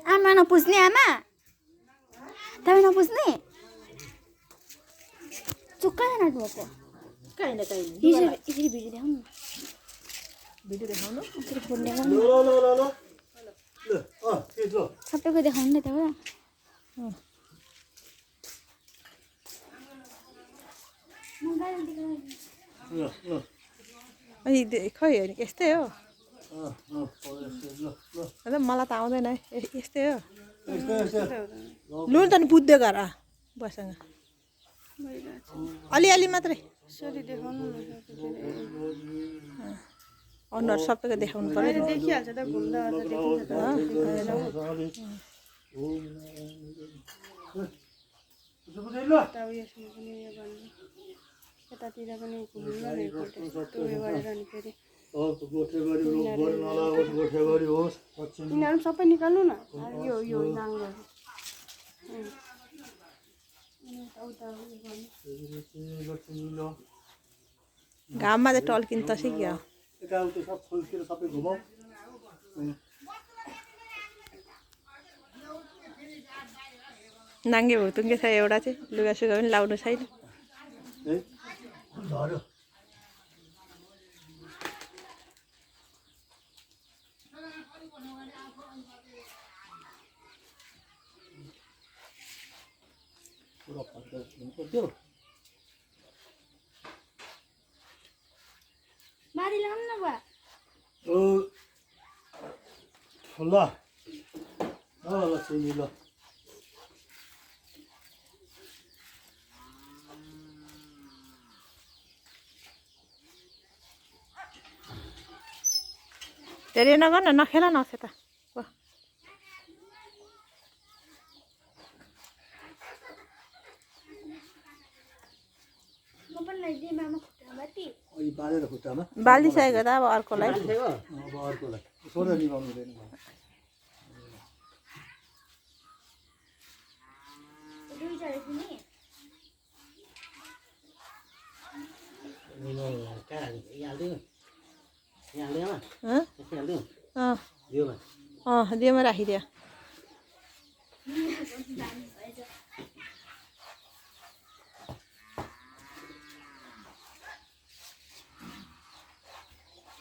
आमा नपुज्ने आमा तपाईँ नपुज्ने चुक्का नभएको काहीँ न काहीँ यसरी भिडियो देखाउनु भिडियो देखाउनु यसरी फोन ल देखाउनु ल ल ल ल के ल सबैको देखाउनु नि त ल ल अनि खै होइन यस्तै हो ल मलाई त आउँदैन है यस्तै हो ल लु त नि बुझ्दै गर बसँग अलिअलि मात्रै अनुहार सबैको देखाउनु पर्यो देखिहाल्छ त घुम्दा ओर्दा देखिन्छ त उयसमा पनि यो भन्नु यतातिर पनि घुम्नु न एकपल्ट टुर गरेर अनि फेरि यिनीहरू सबै निकाल्नु न यो यो नाङ्गोहरू घाममा चाहिँ टल्किनु तसै क्या यताउता सब फुलतिर सबै घुमाऊ नाङ्गे भुतुङ्गे छ एउटा चाहिँ लुगासुगा पनि लाउनु छैन है झऱ्यो पुरा फर्केर हुनुपर्थ्यो बारी लाउनु न बा ल ल सिमी ल धेरै नगर न नखेला नखे त बालेर खुट्टामा बालिसकेको त अब अर्कोलाई अब अर्कोलाई सोधा निभाउनु हुँदैन दियोमा राखिदियो